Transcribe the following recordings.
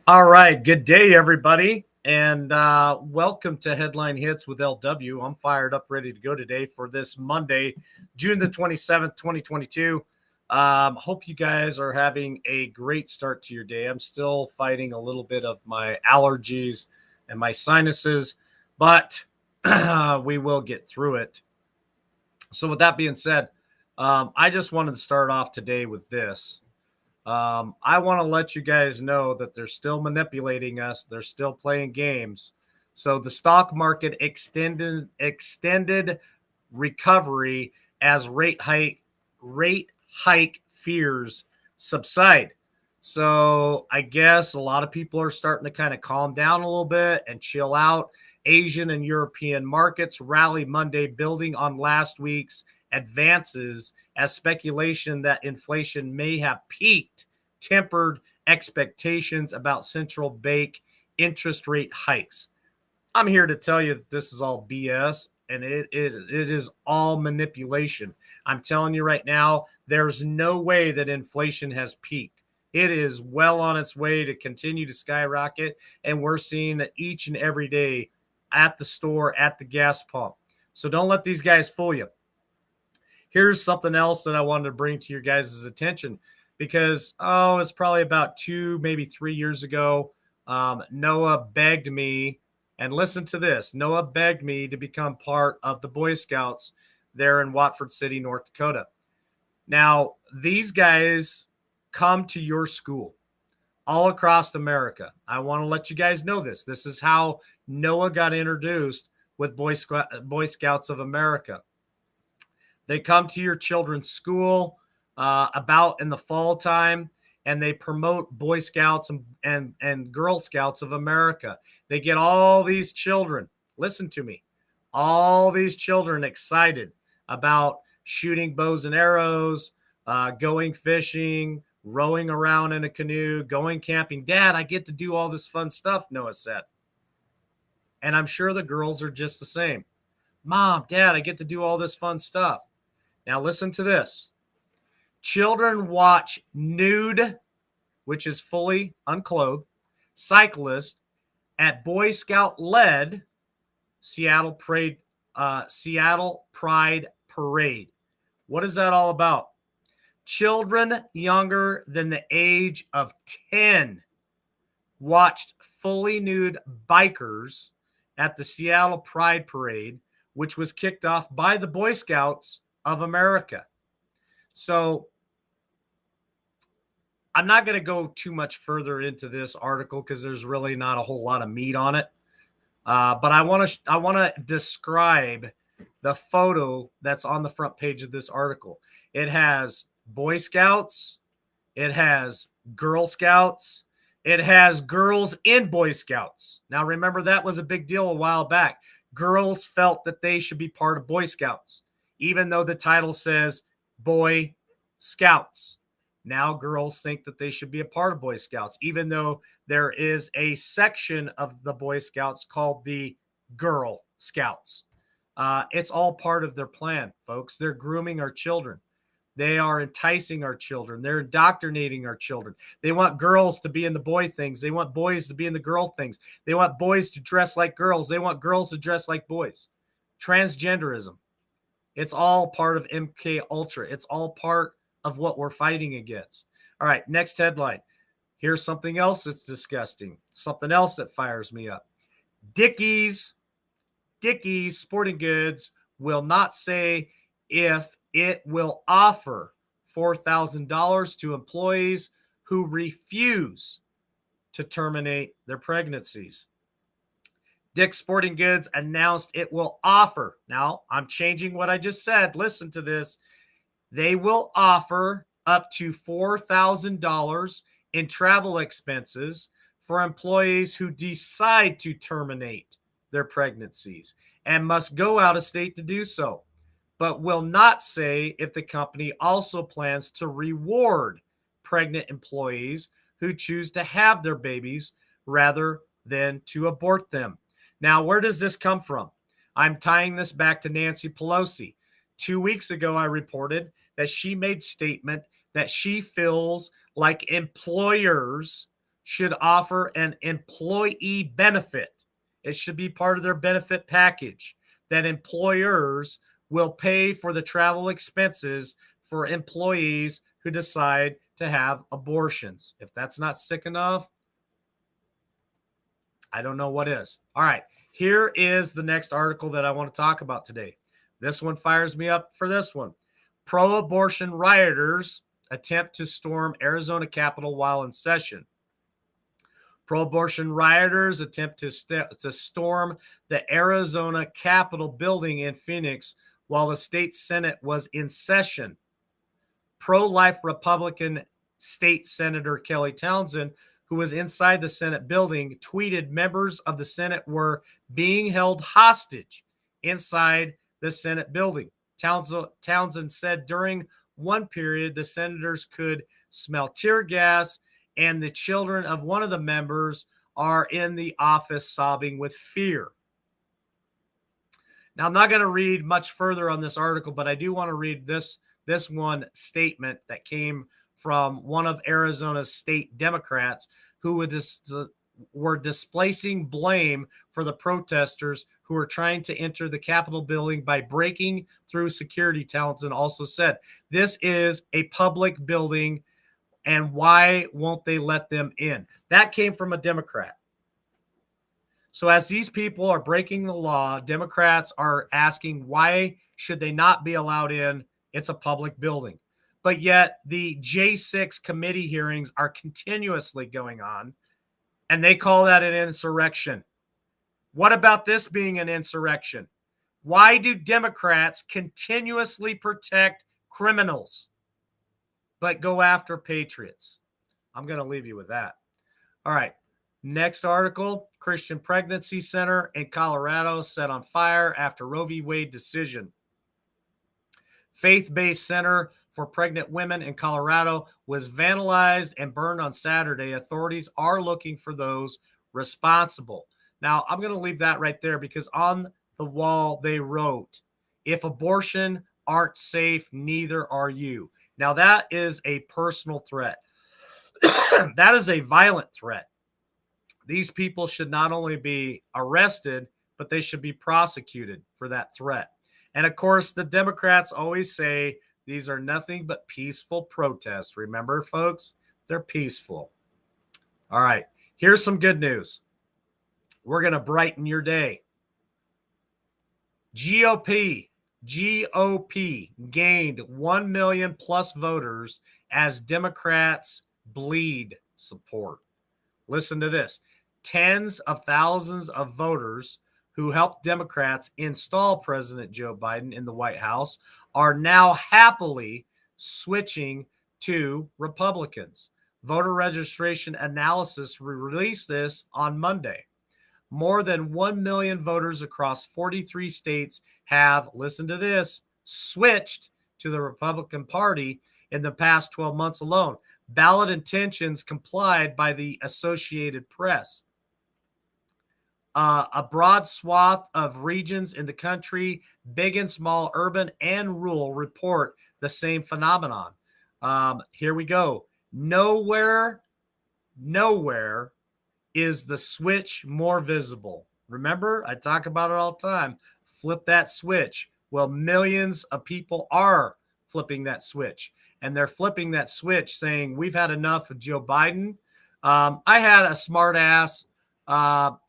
All right. Good day, everybody. And welcome to Headline Hits with LW. I'm fired up, ready to go today for this Monday, June the 27th, 2022. Hope you guys are having a great start to your day. I'm still fighting a little bit of my allergies and my sinuses, but we will get through it. So, with that being said, I just wanted to start off today with this. I want to let you guys know that they're still manipulating us. They're still playing games. So the stock market extended recovery as rate hike fears subside. So I guess a lot of people are starting to kind of calm down a little bit and chill out. Asian and European markets rally Monday, building on last week's advances as speculation that inflation may have peaked tempered expectations about central bank interest rate hikes. I'm here to tell you that this is all BS and it is all manipulation. I'm telling you right now, there's no way that inflation has peaked. It is well on its way to continue to skyrocket, and we're seeing it each and every day at the store, at the gas pump. So don't let these guys fool you. Here's something else that I wanted to bring to your guys' attention because, it's probably about 2, maybe 3 years ago. Noah begged me, and listen to this, Noah begged me to become part of the Boy Scouts there in Watford City, North Dakota. Now, these guys come to your school all across America. I want to let you guys know this. This is how Noah got introduced with Boy Scouts of America. They come to your children's school about in the fall time, and they promote Boy Scouts and Girl Scouts of America. They get all these children, listen to me, all these children excited about shooting bows and arrows, going fishing, rowing around in a canoe, going camping. Dad, I get to do all this fun stuff, Noah said. And I'm sure the girls are just the same. Mom, Dad, I get to do all this fun stuff. Now listen to this. Children watch nude, which is fully unclothed, cyclists at Boy Scout-led Seattle Pride Parade. What is that all about? Children younger than the age of 10 watched fully nude bikers at the Seattle Pride Parade, which was kicked off by the Boy Scouts of America. So I'm not going to go too much further into this article because there's really not a whole lot of meat on it. But I want to describe the photo that's on the front page of this article. It has Boy Scouts, it has Girl Scouts, it has girls in Boy Scouts. Now remember, that was a big deal a while back. Girls felt that they should be part of Boy Scouts, even though the title says Boy Scouts. Now girls think that they should be a part of Boy Scouts, even though there is a section of the Boy Scouts called the Girl Scouts. It's all part of their plan, folks. They're grooming our children. They are enticing our children. They're indoctrinating our children. They want girls to be in the boy things. They want boys to be in the girl things. They want boys to dress like girls. They want girls to dress like boys. Transgenderism. It's all part of MK Ultra. It's all part of what we're fighting against. All right, next headline. Here's something else that's disgusting. Something else that fires me up. Dickies Sporting Goods will not say if it will offer $4,000 to employees who refuse to terminate their pregnancies. Dick's Sporting Goods announced it will offer. Now, I'm changing what I just said. Listen to this. They will offer up to $4,000 in travel expenses for employees who decide to terminate their pregnancies and must go out of state to do so, but will not say if the company also plans to reward pregnant employees who choose to have their babies rather than to abort them. Now, where does this come from? I'm tying this back to Nancy Pelosi. 2 weeks ago, I reported that she made statement that she feels like employers should offer an employee benefit. It should be part of their benefit package that employers will pay for the travel expenses for employees who decide to have abortions. If that's not sick enough, I don't know what is. All right, here is the next article that I want to talk about today. This one fires me up for this one. Pro-abortion rioters attempt to storm Arizona Capitol while in session. Pro-abortion rioters attempt to storm the Arizona Capitol building in Phoenix while the state Senate was in session. Pro-life Republican State Senator Kelly Townsend, who was inside the Senate building, tweeted members of the Senate were being held hostage inside the Senate building. Townsend said during one period, the senators could smell tear gas, and the children of one of the members are in the office sobbing with fear. Now, I'm not going to read much further on this article, but I do want to read this one statement that came from one of Arizona's state Democrats who were displacing blame for the protesters who were trying to enter the Capitol building by breaking through security. Townsend also said, "This is a public building, and why won't they let them in?" That came from a Democrat. So as these people are breaking the law, Democrats are asking, why should they not be allowed in? It's a public building. But yet the J6 committee hearings are continuously going on, and they call that an insurrection. What about this being an insurrection? Why do Democrats continuously protect criminals but go after patriots? I'm going to leave you with that. All right. Next article, Christian Pregnancy Center in Colorado set on fire after Roe v. Wade decision. Faith-based center for pregnant women in Colorado was vandalized and burned on Saturday. Authorities are looking for those responsible. Now, I'm going to leave that right there because on the wall they wrote, "If abortion aren't safe, neither are you." Now, that is a personal threat. That is a violent threat. These people should not only be arrested, but they should be prosecuted for that threat. And of course, the Democrats always say these are nothing but peaceful protests. Remember, folks, they're peaceful. All right, here's some good news. We're going to brighten your day. GOP gained 1 million plus voters as Democrats bleed support. Listen to this. Tens of thousands of voters who helped Democrats install President Joe Biden in the White House are now happily switching to Republicans. Voter registration analysis released this on Monday. More than 1 million voters across 43 states have, listen to this, switched to the Republican Party in the past 12 months alone. Ballot intentions complied by the Associated Press. A broad swath of regions in the country, big and small, urban and rural, report the same phenomenon. Here we go. Nowhere is the switch more visible. Remember, I talk about it all the time. Flip that switch. Well, millions of people are flipping that switch. And they're flipping that switch saying, we've had enough of Joe Biden. I had a smart ass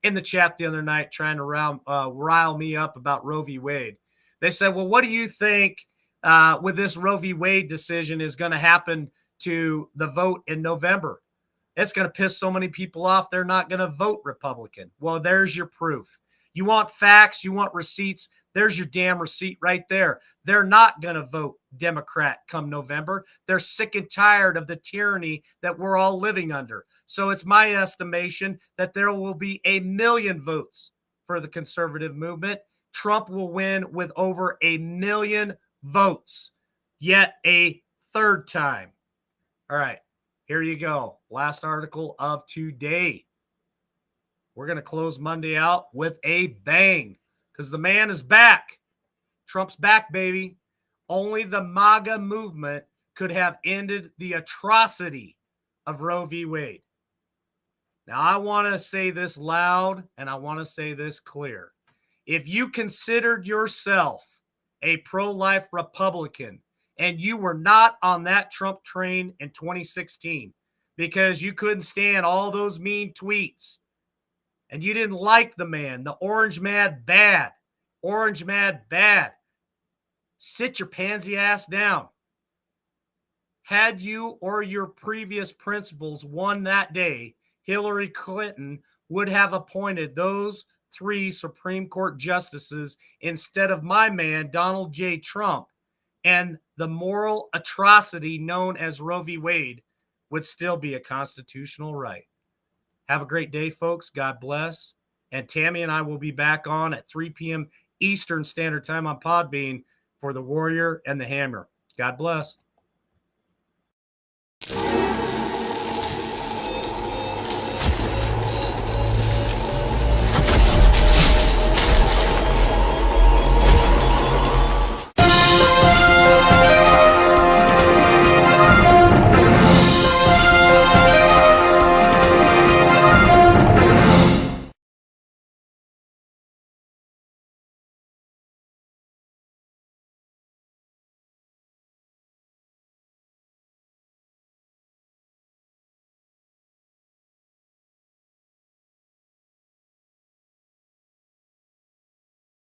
in the chat the other night trying to rile me up about Roe v. Wade. They said, well, what do you think with this Roe v. Wade decision is going to happen to the vote in November? It's going to piss so many people off, they're not going to vote Republican. Well, there's your proof. You want facts, you want receipts, there's your damn receipt right there. They're not going to vote Democrat come November. They're sick and tired of the tyranny that we're all living under. So it's my estimation that there will be 1 million votes for the conservative movement. Trump will win with over 1 million votes, yet a third time. All right, here you go. Last article of today. We're going to close Monday out with a bang because the man is back. Trump's back, baby. Only the MAGA movement could have ended the atrocity of Roe v. Wade. Now, I want to say this loud and I want to say this clear. If you considered yourself a pro-life Republican and you were not on that Trump train in 2016 because you couldn't stand all those mean tweets and you didn't like the man, the orange mad bad, sit your pansy ass down. Had you or your previous principals won that day, Hillary Clinton would have appointed those 3 Supreme Court justices instead of my man, Donald J. Trump, and the moral atrocity known as Roe v. Wade would still be a constitutional right. Have a great day, folks. God bless. And Tammy and I will be back on at 3 p.m. Eastern Standard Time on Podbean for the Warrior and the Hammer. God bless.